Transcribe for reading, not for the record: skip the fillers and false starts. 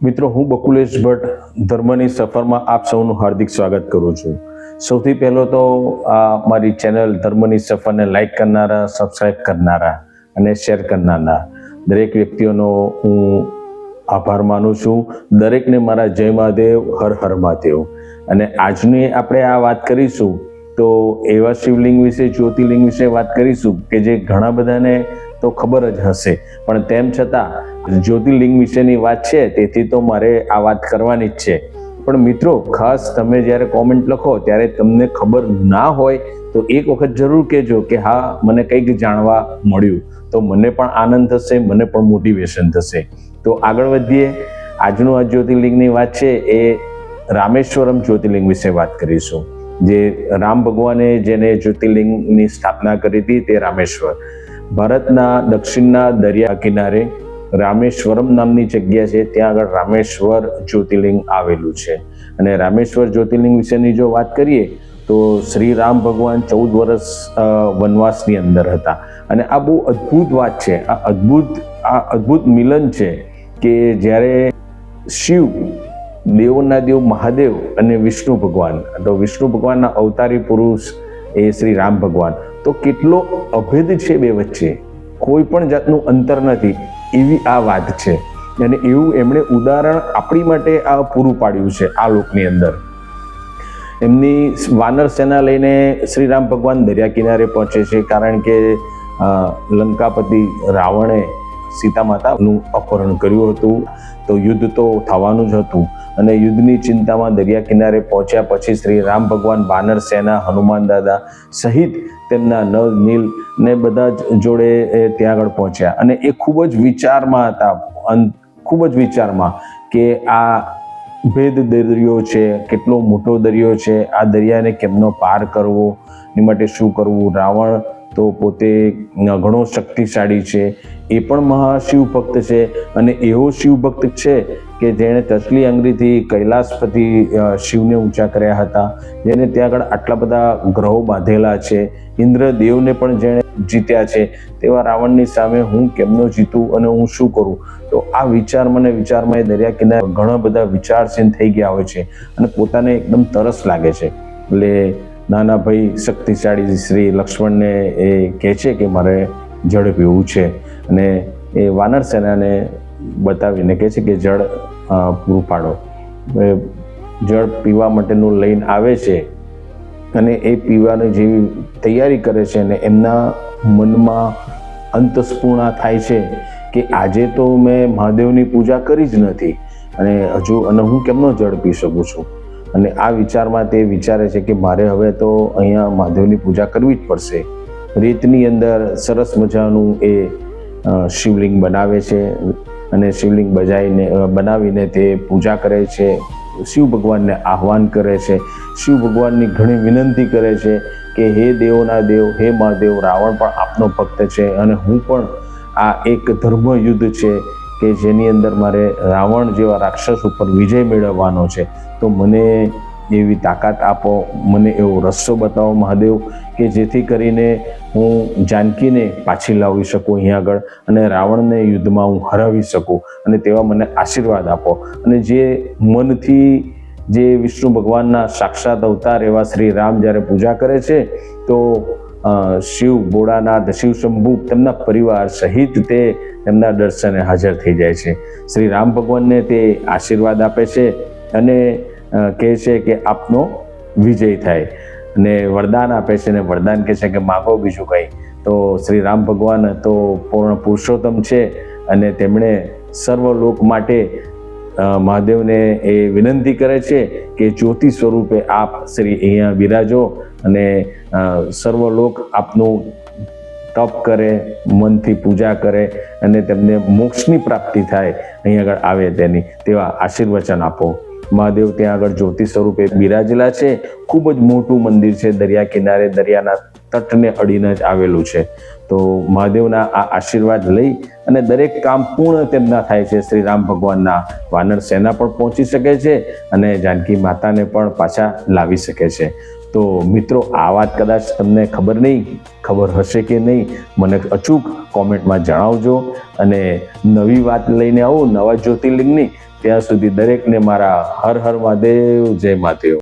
મિત્રો, હું બકુલેશ ભટ્ટ ધર્મની સફરમાં આપ સૌનું હાર્દિક સ્વાગત કરું છું. સૌથી પહેલો તો આ મારી ચેનલ ધર્મની સફરને લાઈક કરનારા, સબસ્ક્રાઈબ કરનારા અને શેર કરનારા દરેક વ્યક્તિઓનો હું આભાર માનું છું. દરેકને મારા જય મહાદેવ, હર હર મહાદેવ. અને આજની આપણે આ વાત કરીશું તો એવા શિવલિંગ વિશે, જ્યોતિર્લિંગ વિશે વાત કરીશું કે જે ઘણા બધાને તો ખબર જ હશે, પણ તેમ છતાં જ્યોતિર્લિંગ વિશેની વાત છે તેથી તો મારે આ વાત કરવાની જ છે. પણ મિત્રો, ખાસ તમે જ્યારે કોમેન્ટ લખો ત્યારે તમને ખબર ના હોય તો એક વખત જરૂર કહેજો કે હા, મને કંઈક જાણવા મળ્યું, તો મને પણ આનંદ થશે, મને પણ મોટિવેશન થશે. તો આગળ વધીએ. આજનું આ જ્યોતિર્લિંગની વાત છે એ રામેશ્વરમ જ્યોતિર્લિંગ વિશે વાત કરીશું. જે રામ ભગવાને જેને જ્યોતિર્લિંગની સ્થાપના કરી હતી તે રામેશ્વર, ભારતના દક્ષિણના દરિયા કિનારે રામેશ્વરમ નામની જગ્યા છે. ત્યાં આગળ રામેશ્વર જ્યોતિર્લિંગ આવેલું છે. અને રામેશ્વર જ્યોતિર્લિંગ વિશેની જો વાત કરીએ તો શ્રી રામ ભગવાન 14 વર્ષ વનવાસની અંદર હતા. અને આ બહુ અદ્ભુત વાત છે. આ અદ્ભુત મિલન છે કે જ્યારે શિવ, દેવોના દેવ મહાદેવ અને વિષ્ણુ ભગવાન, તો વિષ્ણુ ભગવાનના અવતારી પુરુષ એ શ્રી રામ ભગવાન, તો કેટલો અભેદ છે બે વચ્ચે, કોઈ પણ જાતનું અંતર નથી, એવી આ વાત છે. અને એવું એમણે ઉદાહરણ આપણી માટે આ પૂરું પાડ્યું છે આ લોકની અંદર. એમની વાનર સેના લઈને શ્રી રામ ભગવાન દરિયા કિનારે પહોંચે છે, કારણ કે લંકાપતિ રાવણે સીતા માતાનું અપહરણ કર્યું હતું, તો યુદ્ધ તો થવાનું જ હતું. અને યુદ્ધની ચિંતામાં દરિયા કિનારે પહોંચ્યા પછી શ્રી રામ ભગવાન વાનર સેના, હનુમાન દાદા સહિત તેમના નળ, નીલ ને બધા જ જોડે ત્યાં આગળ પહોંચ્યા. અને એ ખૂબ જ વિચારમાં હતા, ખૂબ જ વિચારમાં કે આ ભેદ દરિયો છે, કેટલો મોટો દરિયો છે, આ દરિયાને કેમનો પાર કરવો, એ માટે શું કરવું. રાવણ તો પોતે ઘણો શક્તિશાળી છે, એ પણ મહાશિવ ભક્ત છે. અને એવો શિવ ભક્ત છે કે જેણે તસલી આંગળીથી કૈલાસપતિ શિવને ઊંચા કર્યા હતા, જેને ત્યાં આગળ આટલા બધા ગ્રહો બાંધેલા છે, ઇન્દ્રદેવને પણ જેણે જીત્યા છે, તેવા રાવણની સામે હું કેમનો જીતું અને હું શું કરું. તો આ વિચારમાં એ દરિયા કિનારે ઘણા બધા વિચારશીલ થઈ ગયા હોય છે અને પોતાને એકદમ તરસ લાગે છે. એટલે નાના ભાઈ શક્તિશાળી શ્રી લક્ષ્મણને એ કહે છે કે મારે જળ પીવું છે. અને એ વાનર સેનાને બતાવીને કહે છે કે જળ પૂરું પાડો. જળ પીવા માટેનું લઈને આવે છે અને એ પીવાની જેવી તૈયારી કરે છે અને એમના મનમાં અંતસ્ફૂર્ણા થાય છે કે આજે તો મેં મહાદેવની પૂજા કરી જ નથી અને હું કેમનો જળ પી શકું છું. અને આ વિચારમાં તે વિચારે છે કે મારે હવે તો અહીંયા મહાદેવની પૂજા કરવી જ પડશે. રેતની અંદર સરસ મજાનું એ શિવલિંગ બનાવે છે અને શિવલિંગ બનાવીને તે પૂજા કરે છે. શિવ ભગવાનને આહ્વાન કરે છે, શિવ ભગવાનની ઘણી વિનંતી કરે છે કે હે દેવોના દેવ, હે મહાદેવ, રાવણ પણ આપનો ભક્ત છે અને હું પણ આ એક ધર્મ યુદ્ધ છે કે જેની અંદર મારે રાવણ જેવા રાક્ષસ ઉપર વિજય મેળવવાનો છે. તો મને એવી તાકાત આપો, મને એવો રસ્તો બતાવો મહાદેવ કે જેથી કરીને હું જાનકીને પાછી લાવી શકું અહીં આગળ અને રાવણને યુદ્ધમાં હું હરાવી શકું. અને તેવા મને આશીર્વાદ આપો. અને જે મનથી જે વિષ્ણુ ભગવાનના સાક્ષાત અવતાર એવા શ્રી રામ જ્યારે પૂજા કરે છે તો શિવ ભોળાનાથ, શિવ શંભુ તેમના પરિવાર સહિત તે તેમના દર્શને હાજર થઈ જાય છે. શ્રી રામ ભગવાનને તે આશીર્વાદ આપે છે અને કહે છે કે આપનો વિજય થાય અને વરદાન આપે છે. અને વરદાન કહે છે કે માગો બીજું કંઈ. તો શ્રી રામ ભગવાન તો પૂર્ણ પુરુષોત્તમ છે અને તેમણે સર્વલોક માટે મહાદેવને એ વિનંતી કરે છે કે જ્યોતિ સ્વરૂપે આપ શ્રી અહીંયા બિરાજો અને સર્વલોક આપનું તપ કરે, મનથી પૂજા કરે અને તેમને મોક્ષની પ્રાપ્તિ થાય, અહીં આગળ આવે તેવા આશીર્વચન આપો. મહાદેવ ત્યાં આગળ જ્યોતિ સ્વરૂપે બિરાજેલા છે. ખૂબ જ મોટું મંદિર છે, દરિયા કિનારે, દરિયાના તટને અડીને જ આવેલું છે. તો મહાદેવના આ આશીર્વાદ લઈ અને દરેક કામ પૂર્ણ તેમના થાય છે. શ્રી રામ ભગવાનના વાનર સેના પણ પહોંચી શકે છે અને જાનકી માતાને પણ પાછા લાવી શકે છે. તો મિત્રો, આ વાત કદાચ તમને ખબર હશે કે નહીં, મને અચૂક કોમેન્ટમાં જણાવજો. અને નવી વાત લઈને આવું નવા જ્યોતિર્લિંગની, ત્યાં સુધી દરેકને મારા હર હર મહાદેવ, જય મહાદેવ.